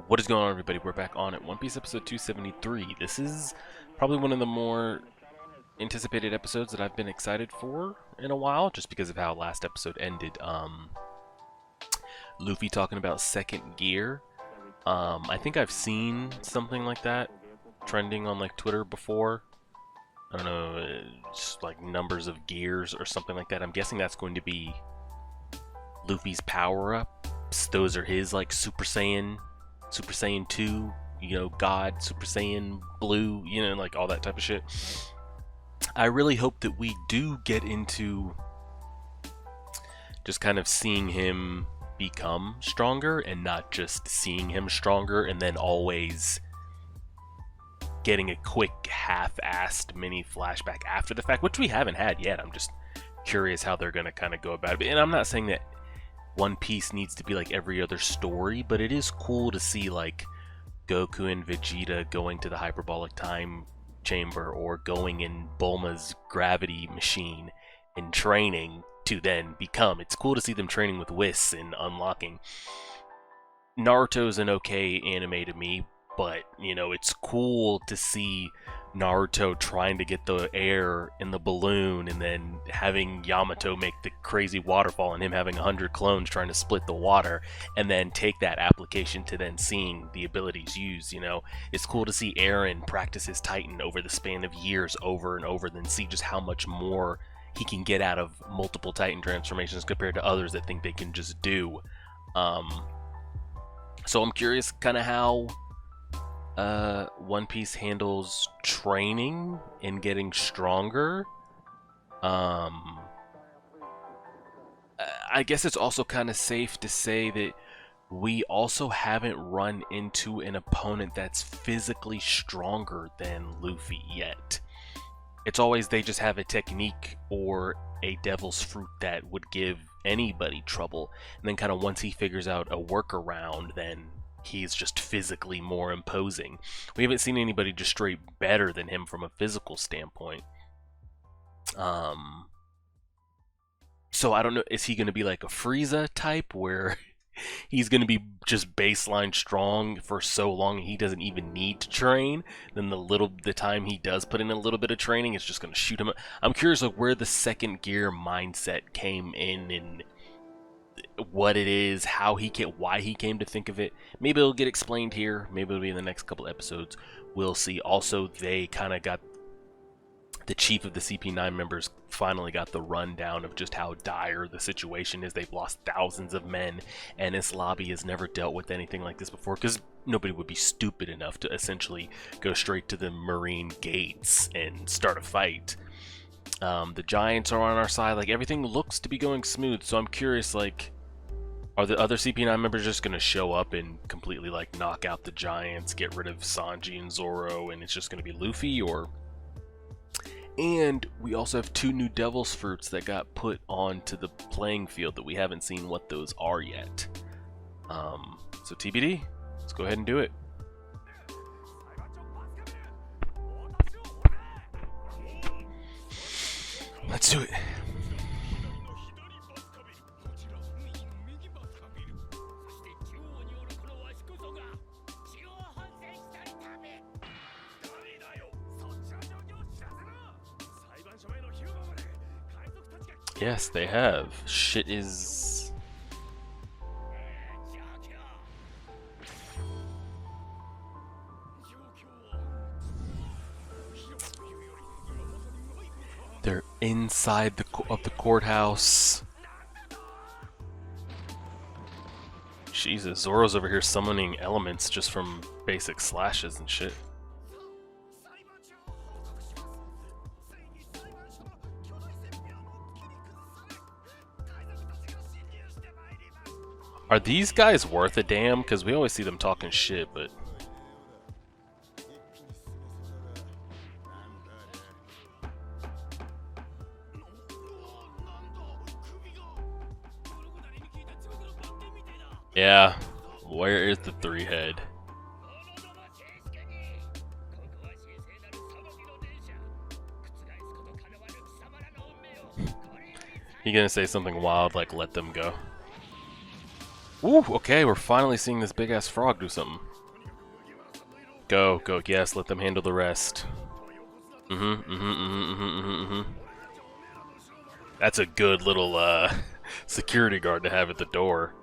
What is going on, everybody? We're back on at One Piece episode 273. This is probably one of the more anticipated episodes that I've been excited for in a while, just because of how last episode ended. Luffy talking about second gear. I think I've seen something like that trending on like Twitter before. I don't know, just like numbers of gears or something like that. I'm guessing that's going to be Luffy's power-ups. Those are his like Super Saiyan 2, God, Super Saiyan Blue, like all that type of shit. I really hope that we do get into just kind of seeing him become stronger and not just seeing him stronger and then always getting a quick half-assed mini flashback after the fact, which we haven't had yet. I'm just curious how they're going to kind of go about it. And I'm not saying that One Piece needs to be like every other story, but it is cool to see like Goku and Vegeta going to the hyperbolic time chamber or going in Bulma's gravity machine and training to then become. It's cool to see them training with Whis and unlocking. Naruto's an okay anime to me, but it's cool to see Naruto trying to get the air in the balloon and then having Yamato make the crazy waterfall and him having 100 clones trying to split the water and then take that application to then seeing the abilities used. It's cool to see Eren practice his Titan over the span of years over and over, then see just how much more he can get out of multiple Titan transformations compared to others that think they can just do. So I'm curious kind of how One Piece handles training and getting stronger. I guess it's also kind of safe to say that we also haven't run into an opponent that's physically stronger than Luffy yet. It's always they just have a technique or a devil's fruit that would give anybody trouble, and then kind of once he figures out a workaround, then he's just physically more imposing. We haven't seen anybody just straight better than him from a physical standpoint. So I don't know, is he going to be like a Frieza type where he's going to be just baseline strong for so long he doesn't even need to train? Then the time he does put in a little bit of training, it's just going to shoot him up. I'm curious like where the second gear mindset came in and what it is, why he came to think of it. Maybe it'll get explained here. Maybe it'll be in the next couple episodes. We'll see. Also, they kind of got the chief of the CP9 members finally got the rundown of just how dire the situation is. They've lost thousands of men, and this lobby has never dealt with anything like this before because nobody would be stupid enough to essentially go straight to the Marine gates and start a fight. The Giants are on our side. Like, everything looks to be going smooth, so I'm curious, like, are the other CP9 members just going to show up and completely, like, knock out the Giants, get rid of Sanji and Zoro, and it's just going to be Luffy, or... And we also have 2 new Devil's Fruits that got put onto the playing field that we haven't seen what those are yet. So TBD, let's go ahead and do it. Let's do it. Yes, they have. Shit is... They're inside of the courthouse. Jesus, Zoro's over here summoning elements just from basic slashes and shit. Are these guys worth a damn? Because we always see them talking shit, but... Yeah, where is the 3-head? You gonna say something wild like let them go? Ooh, okay, we're finally seeing this big ass frog do something. Go, go. Yes, let them handle the rest. That's a good little security guard to have at the door.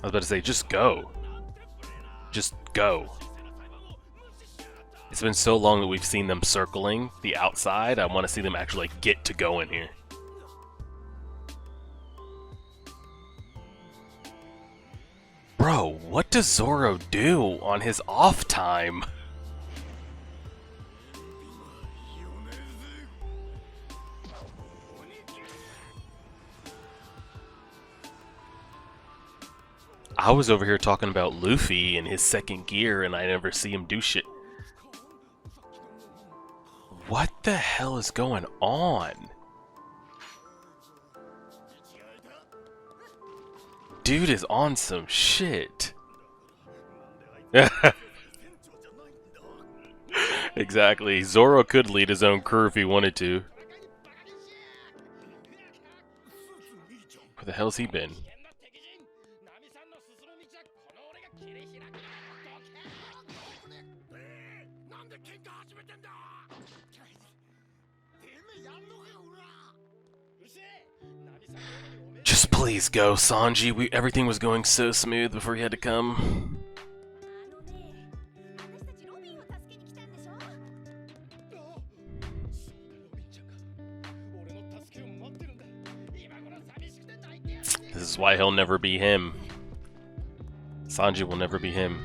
I was about to say, just go. Just go. It's been so long that we've seen them circling the outside. I want to see them actually like, get to go in here. Bro, what does Zoro do on his off time? I was over here talking about Luffy and his second gear, and I never see him do shit. What the hell is going on? Dude is on some shit. Exactly. Zoro could lead his own crew if he wanted to. Where the hell's he been? Just please go, Sanji. Everything was going so smooth before he had to come. This is why he'll never be him. Sanji will never be him.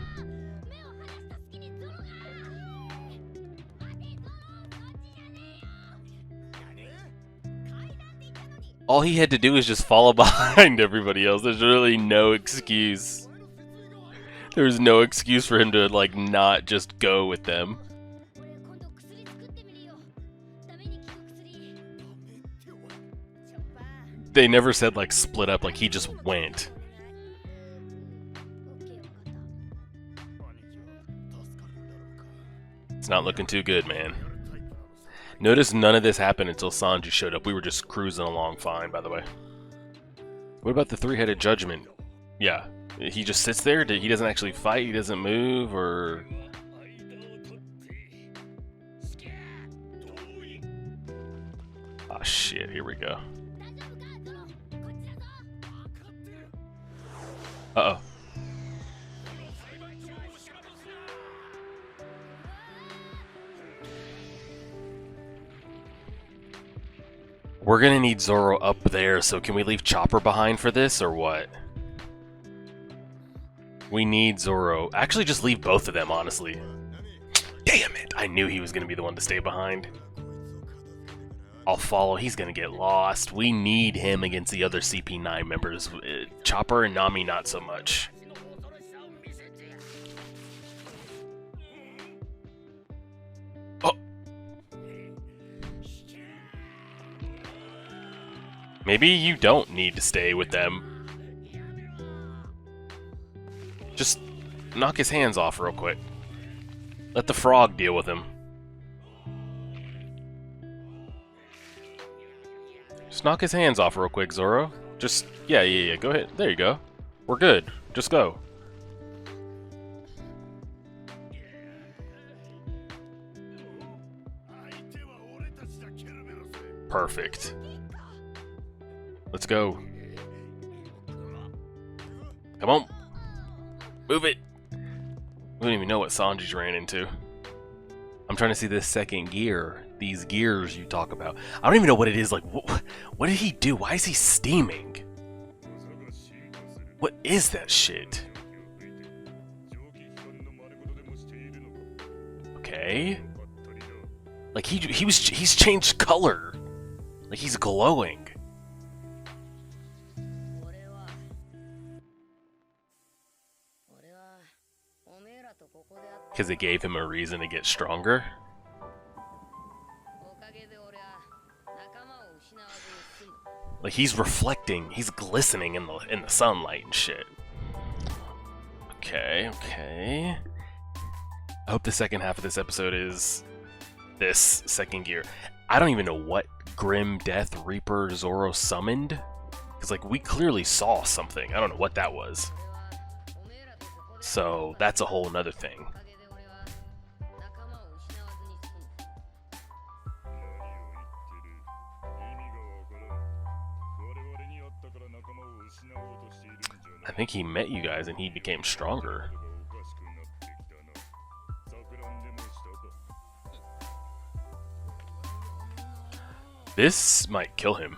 All he had to do is just follow behind everybody else. There's really no excuse. There's no excuse for him to, like, not just go with them. They never said, like, split up. Like, he just went. It's not looking too good, man. Notice none of this happened until Sanji showed up. We were just cruising along fine, by the way. What about the three-headed judgment? Yeah. He just sits there? He doesn't actually fight? He doesn't move? Or... ah, shit. Here we go. Uh-oh. We're gonna need Zoro up there, so can we leave Chopper behind for this, or what? We need Zoro. Actually, just leave both of them, honestly. Damn it! I knew he was gonna be the one to stay behind. I'll follow. He's gonna get lost. We need him against the other CP9 members. Chopper and Nami, not so much. Maybe you don't need to stay with them. Just knock his hands off real quick. Let the frog deal with him. Just knock his hands off real quick, Zoro. Just, yeah, go ahead. There you go. We're good. Just go. Perfect. Let's go. Come on. Move it. We don't even know what Sanji's ran into. I'm trying to see this second gear. These gears you talk about. I don't even know what it is. Like, what did he do? Why is he steaming? What is that shit? Okay. Like, he's changed color. Like, he's glowing. Because it gave him a reason to get stronger. Like, he's reflecting, he's glistening in the sunlight and shit. Okay. I hope the second half of this episode is this second gear. I don't even know what Grim Death Reaper Zoro summoned. Because, like, we clearly saw something. I don't know what that was. So, that's a whole nother thing. I think he met you guys and he became stronger. This might kill him.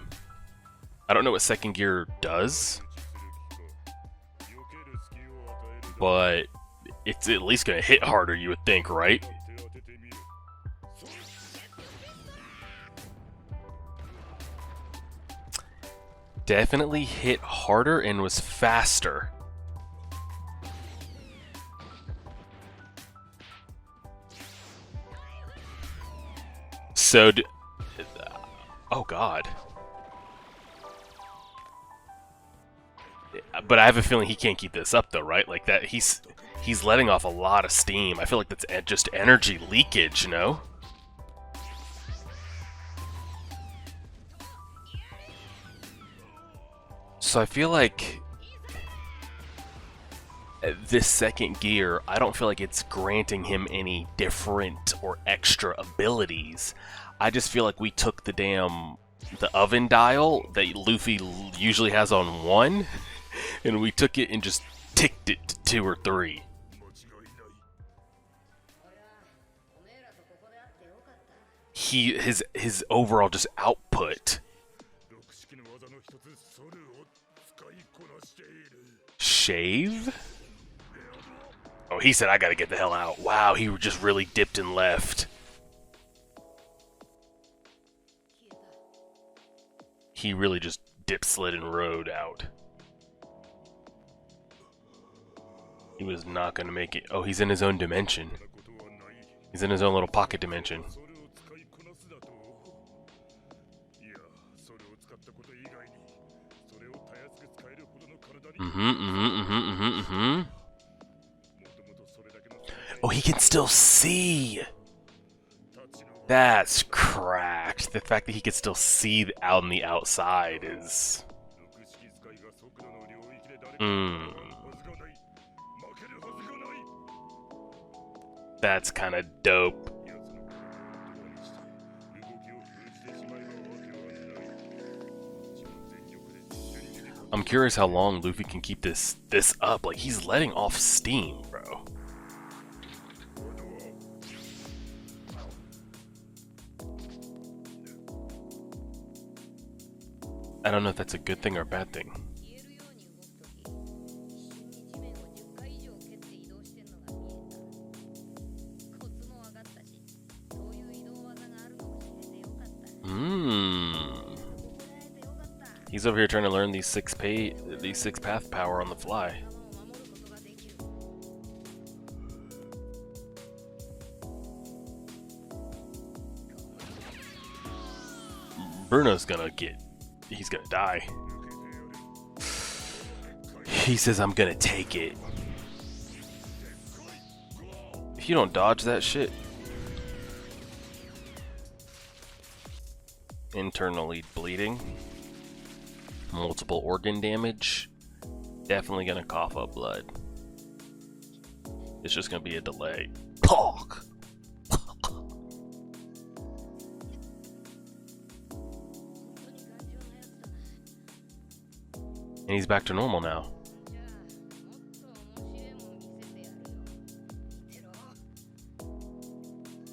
I don't know what second gear does, but it's at least gonna hit harder, you would think, right? Definitely hit harder and was faster. So, oh god. But I have a feeling he can't keep this up though, right? Like that, he's letting off a lot of steam. I feel like that's just energy leakage, you know? So I feel like this second gear, I don't feel like it's granting him any different or extra abilities. I just feel like we took the oven dial that Luffy usually has on 1, and we took it and just ticked it to 2 or 3. His overall just output. Shave? Oh, he said I gotta get the hell out. Wow, he just really dipped and left. He really just dip, slid, and rode out. He was not gonna make it. Oh, he's in his own dimension. He's in his own little pocket dimension. Oh, he can still see! That's cracked. The fact that he can still see out on the outside is... That's kind of dope. I'm curious how long Luffy can keep this up. Like, he's letting off steam, bro. I don't know if that's a good thing or a bad thing. He's over here trying to learn these six path power on the fly. Bruno's he's gonna die. He says, I'm gonna take it. If you don't dodge that shit. Internally bleeding. Multiple organ damage. Definitely gonna cough up blood. It's just gonna be a delay. Talk. And he's back to normal now.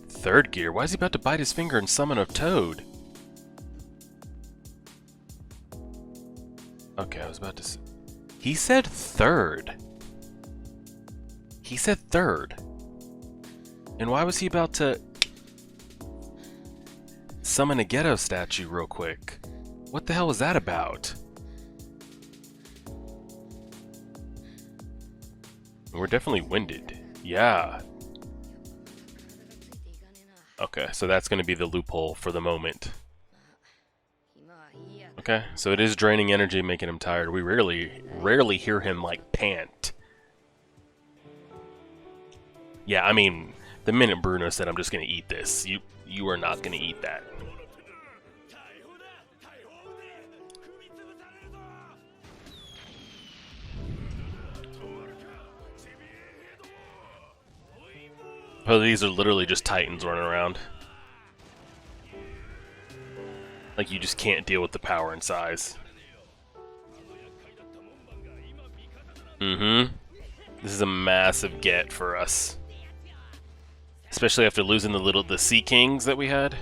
Third gear? Why is he about to bite his finger and summon a toad? Okay, I was about to say... He said third. He said third. And why was he about to... summon a ghetto statue real quick? What the hell was that about? We're definitely winded. Yeah. Okay, so that's going to be the loophole for the moment. Okay, so it is draining energy, making him tired. We rarely hear him, like, pant. Yeah, I mean, the minute Bruno said, I'm just going to eat this, you are not going to eat that. Oh, these are literally just Titans running around. Like, you just can't deal with the power and size. Mm-hmm. This is a massive get for us. Especially after losing the Sea Kings that we had.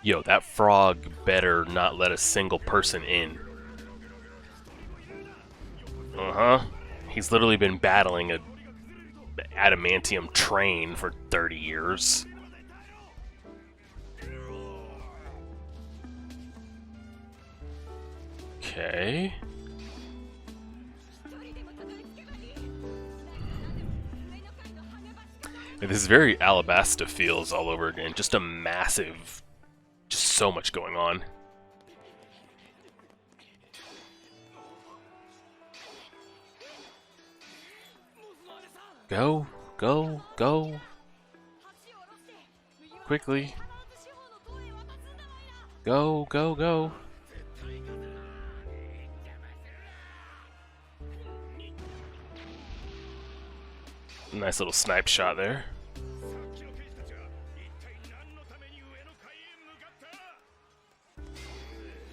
Yo, that frog better not let a single person in. Uh-huh. He's literally been battling a adamantium train for 30 years. Okay. This is very Alabasta feels all over again. Just a massive... Just so much going on. Go, go, go. Quickly. Go, go, go. Nice little snipe shot there.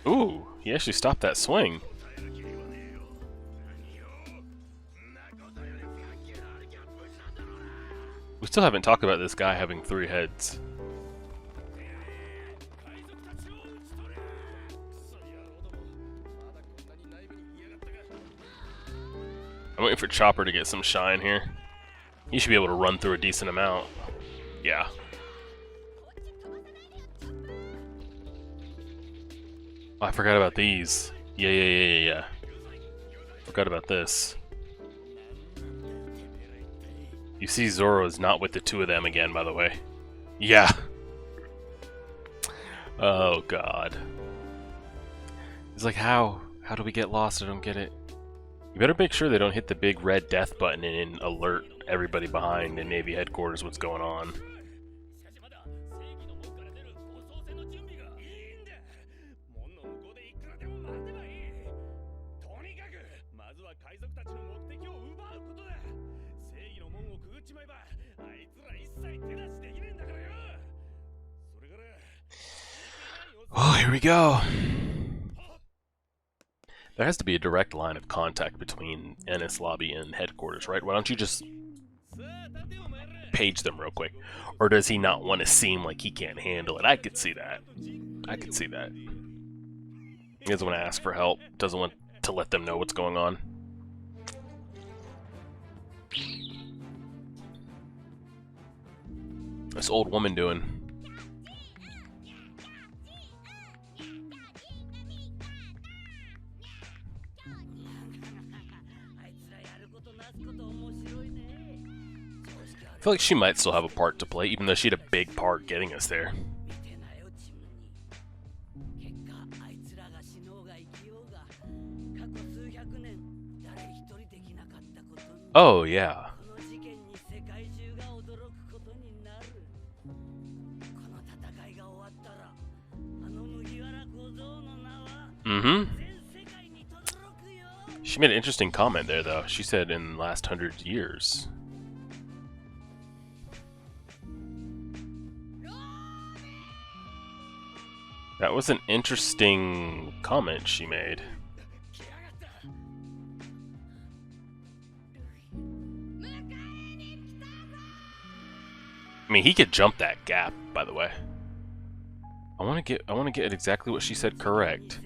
Ooh, he actually stopped that swing. We still haven't talked about this guy having 3 heads. I'm waiting for Chopper to get some shine here. He should be able to run through a decent amount. Yeah. Oh, I forgot about these. Yeah. Forgot about this. You see Zoro is not with the 2 of them again, by the way. Yeah. Oh, God. He's like, how? How do we get lost? I don't get it. You better make sure they don't hit the big red death button and alert everybody behind in Navy headquarters what's going on. Oh, here we go. There has to be a direct line of contact between Enies Lobby and headquarters, right? Why don't you just page them real quick? Or does he not want to seem like he can't handle it? I could see that. I could see that. He doesn't want to ask for help. Doesn't want to let them know what's going on. This old woman doing? I feel like she might still have a part to play, even though she had a big part getting us there. Oh, yeah. Mm-hmm. She made an interesting comment there, though. She said in the last 100 years. That was an interesting comment she made. I mean, he could jump that gap, by the way. I want to get exactly what she said correct.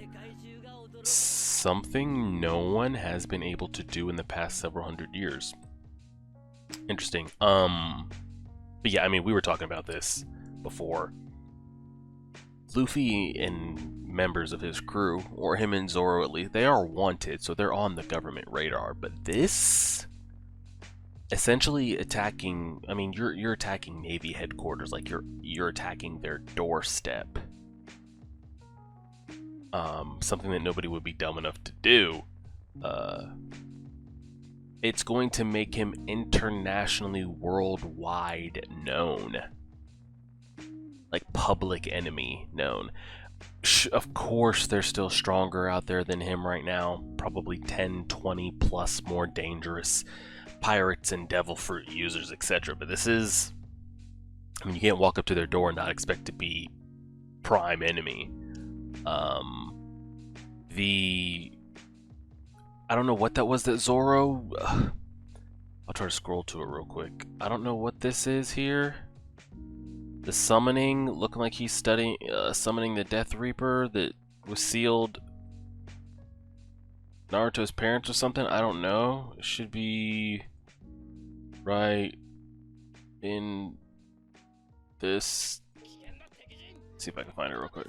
Something no one has been able to do in the past several hundred years. Interesting. But yeah, I mean, we were talking about this before. Luffy and members of his crew, or him and Zoro at least, they are wanted, so they're on the government radar. But this, essentially attacking, I mean, you're attacking Navy headquarters, like you're attacking their doorstep. Something that nobody would be dumb enough to do. It's going to make him internationally, worldwide known. like public enemy known. Of course, they're still stronger out there than him right now. Probably 10, 20 plus more dangerous pirates and devil fruit users, etc. But this is, I mean, you can't walk up to their door and not expect to be prime enemy. I don't know what that was that Zoro. I'll try to scroll to it real quick. I don't know what this is here. The summoning, looking like he's summoning the Death Reaper that was sealed Naruto's parents or something. I don't know. It should be right in this. Let's see if I can find it real quick.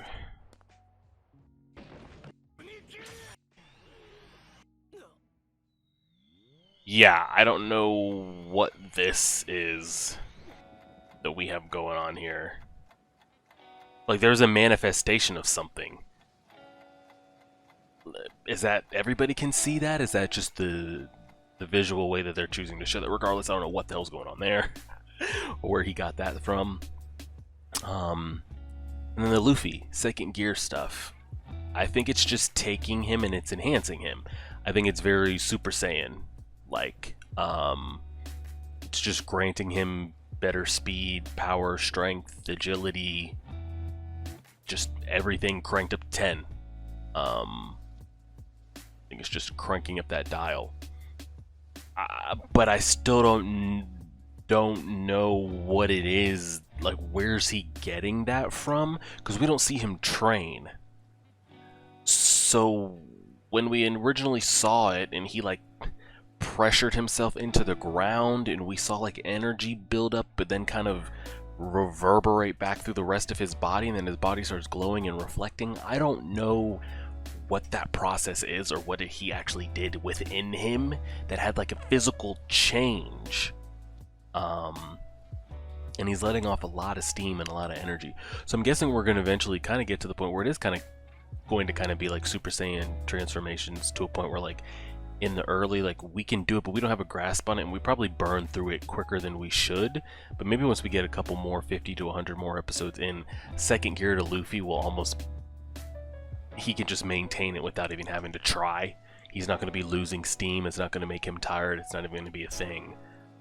Yeah, I don't know what this is that we have going on here. Like, there's a manifestation of something. Is that everybody can see that? Is that just the visual way that they're choosing to show that? Regardless, I don't know what the hell's going on there or where he got that from. And then the Luffy second gear stuff. I think it's just taking him and it's enhancing him. I think it's very Super Saiyan like. It's just granting him better speed, power, strength, agility, just everything cranked up to 10. I think it's just cranking up that dial. But I still don't know what it is. Like, where's he getting that from? Because we don't see him train. So when we originally saw it and he like pressured himself into the ground and we saw like energy build up but then kind of reverberate back through the rest of his body, and then his body starts glowing and reflecting. I don't know what that process is or what he actually did within him that had like a physical change. And he's letting off a lot of steam and a lot of energy. So I'm guessing we're going to eventually kind of get to the point where it is kind of going to kind of be like Super Saiyan transformations, to a point where like in the early, like, we can do it, but we don't have a grasp on it, and we probably burn through it quicker than we should. But maybe once we get a couple more 50 to 100 more episodes in, second gear to Luffy will almost, he can just maintain it without even having to try. He's not going to be losing steam. It's not going to make him tired. It's not even going to be a thing.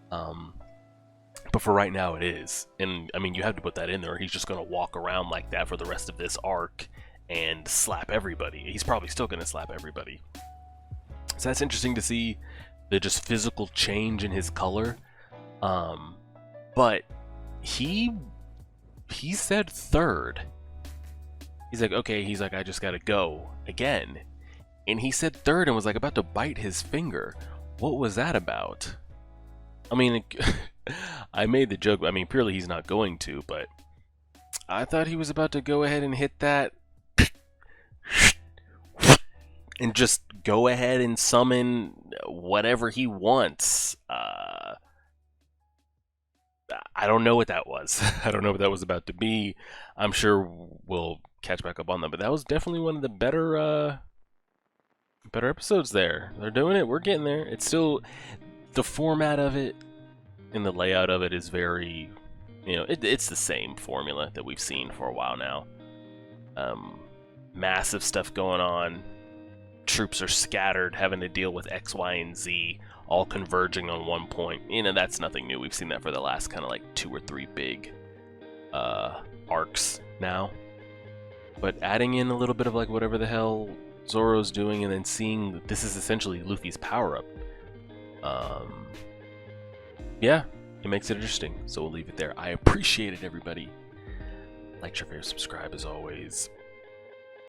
But for right now it is. And I mean, you have to put that in there. He's just going to walk around like that for the rest of this arc and slap everybody. He's probably still going to slap everybody. So that's interesting to see, the just physical change in his color. But he said third. He's like, okay, he's like, I just gotta go again. And he said third and was like about to bite his finger. What was that about? I mean, I made the joke, I mean, purely he's not going to, but I thought he was about to go ahead and hit that and just go ahead and summon whatever he wants. I don't know what that was. I don't know what that was about to be. I'm sure we'll catch back up on that, but that was definitely one of the better episodes there. They're doing it. We're getting there. It's still, the format of it and the layout of it is very, you know, it's the same formula that we've seen for a while now. Massive stuff going on. Troops are scattered, having to deal with X, Y, and Z, all converging on one point. You know, that's nothing new. We've seen that for the last kind of like 2 or 3 big arcs now. But adding in a little bit of like whatever the hell Zoro's doing, and then seeing that this is essentially Luffy's power-up. Yeah, it makes it interesting. So we'll leave it there. I appreciate it, everybody. Like, share, favorite, subscribe as always.